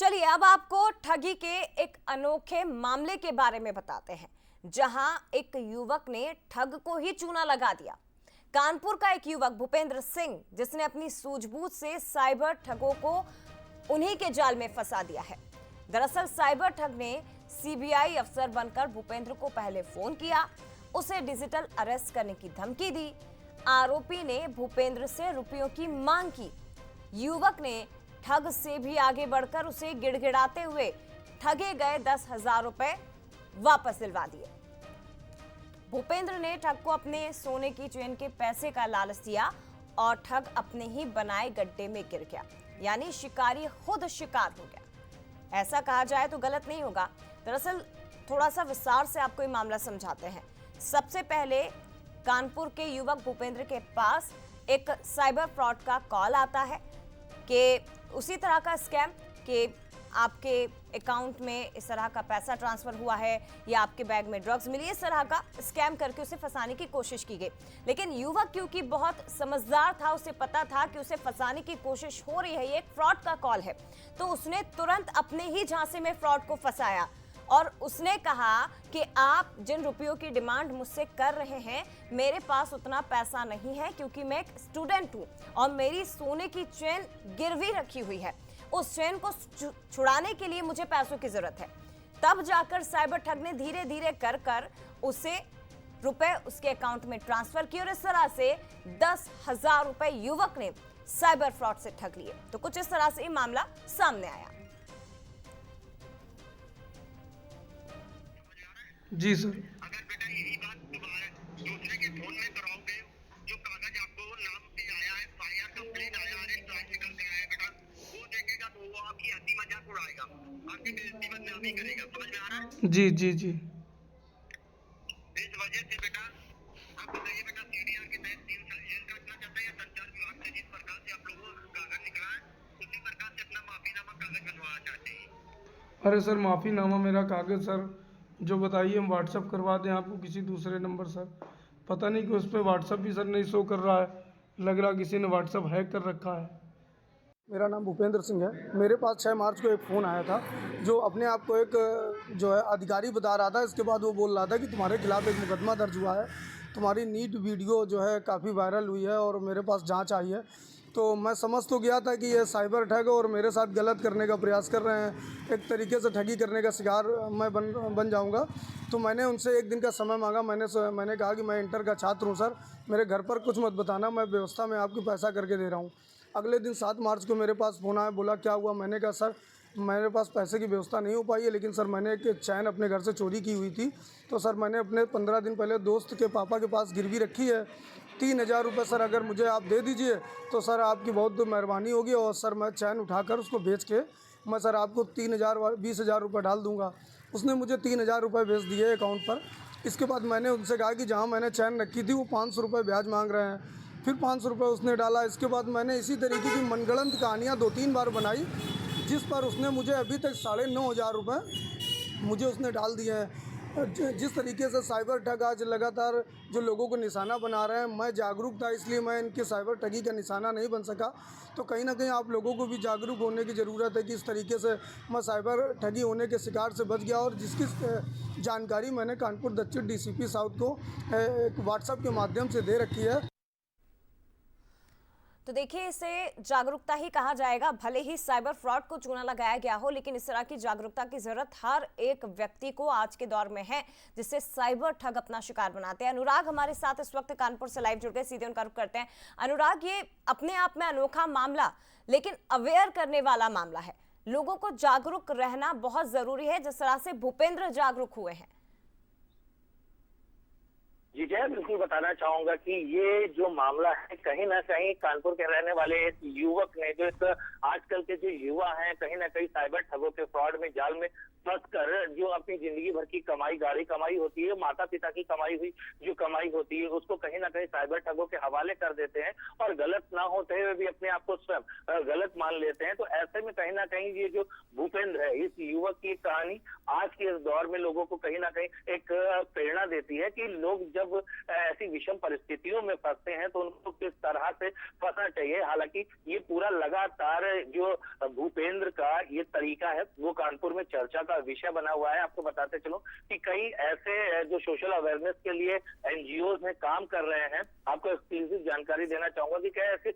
चलिए अब आपको ठगी के एक अनोखे मामले के बारे में बताते हैं, जहां एक युवक ने ठग को ही चूना लगा दिया। कानपुर का एक युवक भूपेंद्र सिंह, जिसने अपनी सूझबूझ से साइबर ठगों को उन्हीं के जाल में फंसा दिया है। दरअसल साइबर ठग ने सीबीआई अफसर बनकर भूपेंद्र को पहले फोन किया, उसे डिजिटल अरेस्ट करने की धमकी दी। आरोपी ने भूपेंद्र से रुपयों की मांग की। युवक ने ठग से भी आगे बढ़कर उसे गिड़गिड़ाते हुए ठगे गए 10,000 रुपए वापस दिलवा दिए। भूपेंद्र ने ठग को अपने सोने की चेन के पैसे का लालच दिया और ठग अपने ही बनाए गड्ढे में गिर गया, यानी शिकारी खुद शिकार हो गया। ऐसा कहा जाए तो गलत नहीं होगा। दरअसल थोड़ा सा विस्तार से आपको ये मामला समझाते हैं। सबसे पहले कानपुर के युवक भूपेंद्र के पास एक साइबर फ्रॉड का कॉल आता है कि उसी तरह का स्कैम कि आपके अकाउंट में इस तरह का पैसा ट्रांसफर हुआ है या आपके बैग में ड्रग्स मिली, इस तरह का स्कैम करके उसे फंसाने की कोशिश की गई। लेकिन युवक क्योंकि बहुत समझदार था, उसे पता था कि उसे फंसाने की कोशिश हो रही है, ये एक फ्रॉड का कॉल है, तो उसने तुरंत अपने ही झांसे में फ्रॉड को फंसाया और उसने कहा कि आप जिन रुपयों की डिमांड मुझसे कर रहे हैं, मेरे पास उतना पैसा नहीं है क्योंकि मैं एक स्टूडेंट हूं और मेरी सोने की चेन गिरवी रखी हुई है। उस चेन को छुड़ाने के लिए मुझे पैसों की जरूरत है। तब जाकर साइबर ठग ने धीरे धीरे कर उसे रुपए उसके अकाउंट में ट्रांसफर किए और इस तरह से 10,000 रुपए युवक ने साइबर फ्रॉड से ठग लिए। तो कुछ इस तरह से ये मामला सामने आया। जी सर। अगर बेटा यही बात दूसरे के फोन में कराओगे, जो कागज आपको नाम से आया है, फायर कंप्लेंट आया है, ट्रांस निकल के आया है बेटा, वो देखेगा तो वो आपकी हंसी मजाक उड़ाएगा, आपकी बेइज्जती बदनामी करेगा। समझ में आ रहा है? जी जी जी। इस वजह से बेटा आप बताइए बेटा, सीडीआर के तहत 3 साल जेल काटना चाहते हैं या संचार विभाग से जिस प्रकार से आप लोगों को कागज निकला है, उसी प्रकार से अपना माफीनामा कागज बनवाना चाहते हैं? अरे सर, माफ़ीनामा मेरा कागज़ सर जो बताइए हम व्हाट्सअप करवा दें आपको किसी दूसरे नंबर सर। पता नहीं कि उस पर व्हाट्सअप भी सर नहीं शो कर रहा है, लग रहा किसी ने व्हाट्सअप हैक कर रखा है। मेरा नाम भूपेंद्र सिंह है। मेरे पास 6 मार्च को एक फ़ोन आया था जो अपने आप को एक जो है अधिकारी बता रहा था। इसके बाद वो बोल रहा था कि तुम्हारे खिलाफ़ एक मुकदमा दर्ज हुआ है, तुम्हारी नीट वीडियो जो है काफ़ी वायरल हुई है और मेरे पास जांच आई है। तो मैं समझ तो गया था कि ये साइबर ठग और मेरे साथ गलत करने का प्रयास कर रहे हैं, एक तरीके से ठगी करने का शिकार मैं बन जाऊंगा। तो मैंने उनसे एक दिन का समय मांगा। मैंने कहा कि मैं इंटर का छात्र हूं सर, मेरे घर पर कुछ मत बताना, मैं व्यवस्था में आपको पैसा करके दे रहा हूं। अगले दिन 7 मार्च को मेरे पास फ़ोन आया, बोला क्या हुआ। मैंने कहा सर मेरे पास पैसे की व्यवस्था नहीं हो पाई है, लेकिन सर मैंने एक चैन अपने घर से चोरी की हुई थी, तो सर मैंने अपने 15 दिन पहले दोस्त के पापा के पास गिरवी रखी है 3,000 रुपये। सर अगर मुझे आप दे दीजिए तो सर आपकी बहुत मेहरबानी होगी और सर मैं चैन उठाकर उसको बेच के मैं सर आपको 20,000 रुपये डाल दूँगा। उसने मुझे 3,000 रुपये भेज दिए अकाउंट पर। इसके बाद मैंने उनसे कहा कि जहाँ मैंने चैन रखी थी वो 500 रुपये ब्याज मांग रहे हैं। फिर 500 रुपये उसने डाला। इसके बाद मैंने इसी तरीके की मनगढ़ंत कहानियाँ 2-3 बार बनाई, जिस पर उसने मुझे अभी तक 9,500 रुपये मुझे उसने डाल दिए हैं। जिस तरीके से साइबर ठग आज लगातार जो लोगों को निशाना बना रहे हैं, मैं जागरूक था इसलिए मैं इनके साइबर ठगी का निशाना नहीं बन सका। तो कहीं ना कहीं आप लोगों को भी जागरूक होने की ज़रूरत है कि इस तरीके से मैं साइबर ठगी होने के शिकार से बच गया। और जिसकी जानकारी मैंने कानपुर दक्षिण डीसीपी साउथ को एक व्हाट्सएप के माध्यम से दे रखी है। तो देखिए, इसे जागरूकता ही कहा जाएगा। भले ही साइबर फ्रॉड को चूना लगाया गया हो, लेकिन इस तरह की जागरूकता की जरूरत हर एक व्यक्ति को आज के दौर में है, जिससे साइबर ठग अपना शिकार बनाते हैं। अनुराग हमारे साथ इस वक्त कानपुर से लाइव जुड़ गए, सीधे उनका रुख करते हैं। अनुराग, ये अपने आप में अनोखा मामला, लेकिन अवेयर करने वाला मामला है। लोगों को जागरूक रहना बहुत जरूरी है, जिस तरह से भूपेंद्र जागरूक हुए हैं। जी जय, बिल्कुल बताना चाहूंगा कि ये जो मामला है, कहीं ना कहीं कानपुर के रहने वाले इस युवक ने, जो इस आजकल के जो युवा हैं, कहीं ना कहीं साइबर ठगों के फ्रॉड में जाल में फंस कर जो अपनी जिंदगी भर की कमाई, गाड़ी कमाई होती है, माता पिता की कमाई हुई जो कमाई होती है, उसको कहीं ना कहीं साइबर ठगों के हवाले कर देते हैं और गलत ना होते हुए भी अपने आप को स्वयं गलत मान लेते हैं। तो ऐसे में कहीं ना कहीं ये जो भूपेंद्र है, इस युवक की कहानी आज के इस दौर में लोगों को कहीं ना कहीं एक प्रेरणा देती है कि लोग जब ऐसी विषम परिस्थितियों में फंसते हैं तो उनको किस तरह से फंसना चाहिए। हालांकि ये पूरा लगातार जो भूपेंद्र का ये तरीका है वो कानपुर में चर्चा का विषय बना हुआ है। आपको बताते चलो कि कई ऐसे जो सोशल अवेयरनेस के लिए एनजीओ में काम कर रहे हैं। आपको एक्सक्लूसिव जानकारी देना चाहूंगा कि क्या ऐसे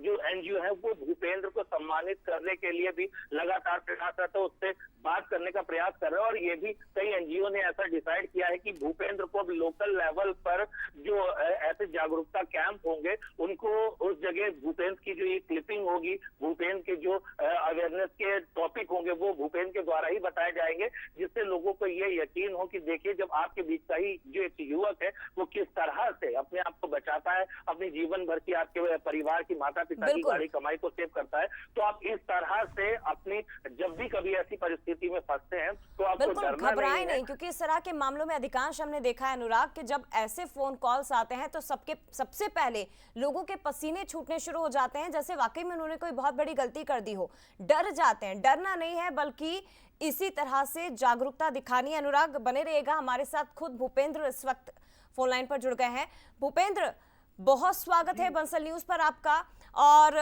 जो एनजीओ है वो भूपेंद्र को सम्मानित करने के लिए भी लगातार प्रयासरत है, उससे बात करने का प्रयास कर रहे हैं। और ये भी कई एनजीओ ने ऐसा डिसाइड किया है कि भूपेंद्र को अब लोकल लेवल पर जो ऐसे जागरूकता कैंप होंगे उनको उस जगह भूपेंद्र की जो ये क्लिपिंग होगी, भूपेंद्र के जो अवेयरनेस के टॉपिक होंगे वो भूपेंद्र के द्वारा ही बताए जाएंगे, जिससे लोगों को ये यकीन हो कि देखिए जब आपके बीच का ही जो एक युवक है वो किस तरह से अपने आप को बचाता है, अपनी जीवन भर की आपके परिवार की माता पिता की गाड़ी कमाई को सेव करता है। तो आप इस तरह से अपनी जब भी कभी ऐसी परिस्थिति में फंसते हैं तो आपको डरना घबराए नहीं, क्योंकि इस तरह के मामलों में अधिकांश हमने देखा है अनुराग कि जब ऐसे फोन कॉल्स आते हैं तो सबसे पहले लोगों के पसीने छूटने शुरू हो जाते हैं, जैसे वाकई में उन्होंने कोई बहुत बड़ी गलती कर दी हो। डर जाते हैं। डरना नहीं है बल्कि इसी तरह से जागरूकता दिखानी है। अनुराग बने रहेगा हमारे साथ। खुद भूपेंद्र इस वक्त फोन लाइन पर जुड़ गए हैं। भूपेंद्र, बहुत स्वागत है बंसल न्यूज पर आपका। और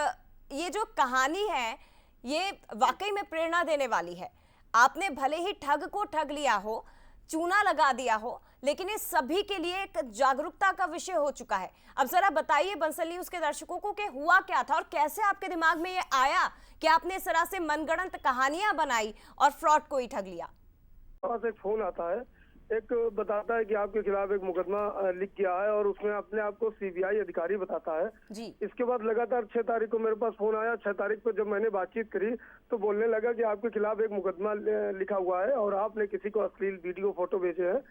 ये जो कहानी है ये वाकई में प्रेरणा देने वाली है। आपने भले ही ठग को ठग लिया हो, चूना लगा दिया हो, लेकिन ये सभी के लिए एक जागरूकता का विषय हो चुका है। अब जरा बताइए बंसल न्यूज के दर्शकों को कि हुआ क्या था और कैसे आपके दिमाग में ये आया कि आपने इस तरह से मनगढ़ंत कहानियां बनाई और फ्रॉड को ही ठग लिया। एक फोन आता है, एक बताता है कि आपके खिलाफ एक मुकदमा लिख गया है और उसमें अपने आप को सीबीआई अधिकारी बताता है जी। इसके बाद लगातार 6 तारीख को मेरे पास फोन आया। 6 तारीख को जब मैंने बातचीत करी तो बोलने लगा कि आपके खिलाफ एक मुकदमा लिखा हुआ है और आपने किसी को अश्लील वीडियो फोटो भेजे हैं।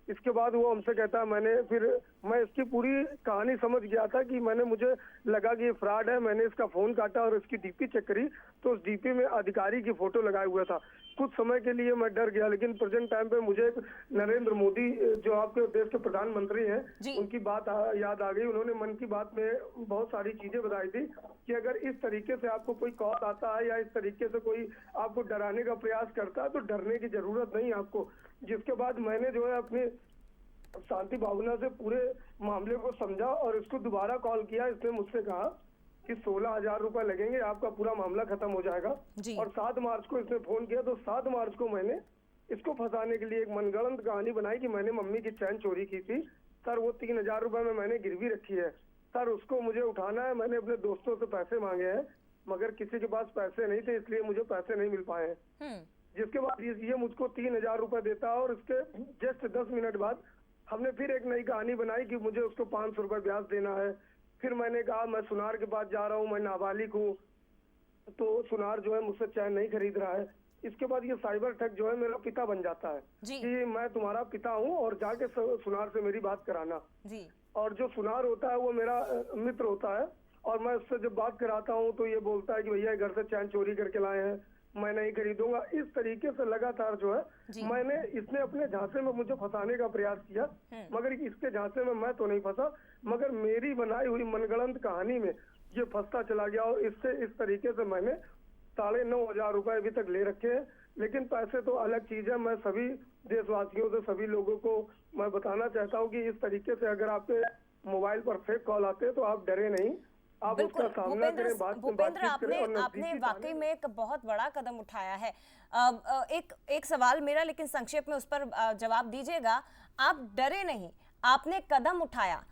इसके बाद वो हमसे कहता है, मैं इसकी पूरी कहानी समझ गया था कि मुझे लगा कि ये फ्रॉड है। मैंने इसका फोन काटा और इसकी डीपी चेक करी तो उस डीपी में अधिकारी की फोटो लगाया हुआ था। कुछ समय के लिए मैं डर गया, लेकिन प्रेजेंट टाइम पे मुझे नरेंद्र मोदी जो आपके देश के प्रधानमंत्री हैं उनकी बात याद आ गई। उन्होंने मन की बात में बहुत सारी चीजें बताई थी कि अगर इस तरीके से आपको कोई कॉल आता है या इस तरीके से कोई आपको डराने का प्रयास करता है तो डरने की जरूरत नहीं आपको। जिसके बाद मैंने जो है अपनी शांति भावना से पूरे मामले को समझा और इसको दोबारा कॉल किया। इसने मुझसे कहा कि 16,000 रुपए लगेंगे, आपका पूरा मामला खत्म हो जाएगा। और 7 मार्च को इसने फोन किया तो 7 मार्च को मैंने इसको फंसाने के लिए एक मनगढ़ंत कहानी बनाई कि मैंने मम्मी की चैन चोरी की थी सर, वो 3,000 रुपए में मैंने गिरवी रखी है सर, उसको मुझे उठाना है। मैंने अपने दोस्तों से पैसे मांगे हैं मगर किसी के पास पैसे नहीं थे, इसलिए मुझे पैसे नहीं मिल पाए हैं। जिसके बाद ये मुझको 3,000 रुपए देता है और इसके जस्ट 10 मिनट बाद हमने फिर एक नई कहानी बनाई कि मुझे उसको 500 रुपए ब्याज देना है। फिर मैंने कहा मैं सुनार के पास जा रहा हूँ, मैं नाबालिग हूँ, तो सुनार जो है मुझसे चैन नहीं खरीद रहा है। इसके बाद ये साइबर ठग जो है मेरा पिता बन जाता है कि मैं तुम्हारा पिता हूँ और जाके सुनार से मेरी बात कराना जी। और जो सुनार होता है वो मेरा मित्र होता है और मैं उससे जब बात कराता हूँ तो ये बोलता है कि भैया घर से चैन चोरी करके लाए हैं, मैं नहीं खरीदूंगा। इस तरीके से लगातार जो है इसने अपने झांसे में मुझे फंसाने का प्रयास किया, मगर इसके झांसे में मैं तो नहीं फंसा, मगर मेरी बनाई हुई मनगढ़ंत कहानी में ये फंसता चला गया। और इससे इस तरीके से मैंने 9,500 रुपए अभी तक ले रखे हैं। लेकिन पैसे तो अलग चीज है। मैं सभी देशवासियों से, सभी लोगों को मैं बताना चाहता हूँ कि इस तरीके से अगर आपके मोबाइल पर फेक कॉल आते हैं तो आप डरे नहीं, आप उसका सामना करें। भूपेंद्र, आपने वाकई में एक बहुत बड़ा कदम उठाया है। एक सवाल मेरा, लेकिन संक्षेप में उस पर जवाब दीजिएगा। आप डरे नहीं, आपने कदम उठाया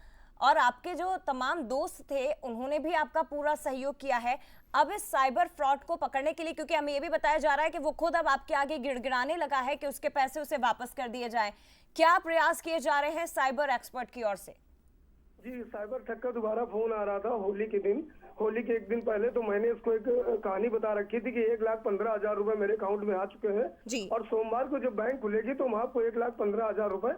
और आपके जो तमाम दोस्त थे उन्होंने भी आपका पूरा सहयोग किया है। अब इस साइबर फ्रॉड को पकड़ने के लिए, क्योंकि हमें ये भी बताया जा रहा है कि वो खुद अब आपके आगे गिड़गिड़ाने लगा है कि उसके पैसे उसे वापस कर दिए जाएं, क्या प्रयास किए जा रहे हैं साइबर एक्सपर्ट की ओर से? जी, साइबर ठग का दोबारा फोन आ रहा था होली के दिन। होली के एक दिन पहले तो मैंने इसको एक कहानी बता रखी थी कि 1,15,000 रुपए मेरे अकाउंट में आ चुके हैं और सोमवार को जब बैंक खुलेगी तो हम आपको 1,15,000 रुपए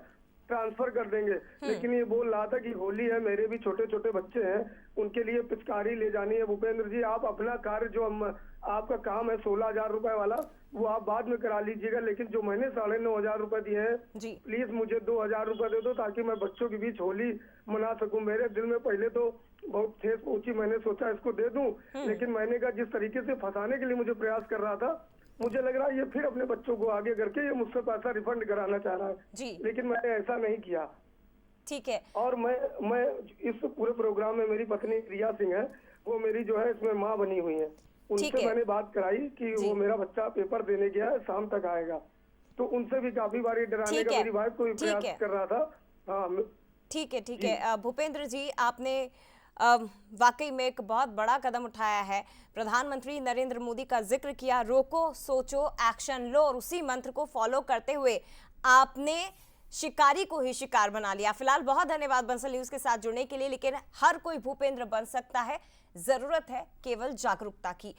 ट्रांसफर कर देंगे। लेकिन ये बोल रहा था कि होली है, मेरे भी छोटे छोटे बच्चे हैं, उनके लिए पिचकारी ले जानी है। भूपेंद्र जी, आप अपना कार्य जो आपका काम है 16,000 रुपए वाला वो आप बाद में करा लीजिएगा, लेकिन जो मैंने 9,500 रुपए दिए हैं प्लीज मुझे 2,000 रुपए दे दो ताकि मैं बच्चों के बीच होली मना सकूं। मेरे दिल में पहले तो बहुत ठेस पहुंची, मैंने सोचा इसको दे दूं, लेकिन मैंने कहा जिस तरीके से फंसाने के लिए मुझे प्रयास कर रहा था, मुझे लग रहा है ये फिर अपने बच्चों को आगे करके ये मुझसे पैसा रिफंड कराना चाह रहा है, लेकिन मैंने ऐसा नहीं किया। ठीक है। और मैं इस पूरे प्रोग्राम में मेरी पत्नी रिया सिंह है, वो मेरी जो है इसमें माँ बनी हुई है। ठीक उनसे है। मैंने बात कराई कि जी। वो मेरा बच्चा पेपर देने गया है, शाम तक आएगा। तो उनसे भी काफी बारी डराने ठीक का है। मेरी वाइफ को भी ठीक है। प्रयास कर रहा था। हाँ, ठीक है, ठीक है। भूपेंद्र जी, आपने वाकई में एक बहुत बड़ा कदम उठाया है। प्रधानमंत्री नरेंद्र मोदी का जिक्र किया, रोको, सोचो, एक्शन लो, और उसी मंत्र को फॉलो करते हुए आपने शिकारी को ही शिकार बना लिया। फिलहाल बहुत धन्यवाद बंसल न्यूज के साथ जुड़ने के लिए, लेकिन हर कोई भूपेंद्र बन सकता है, जरूरत है केवल जागरूकता की।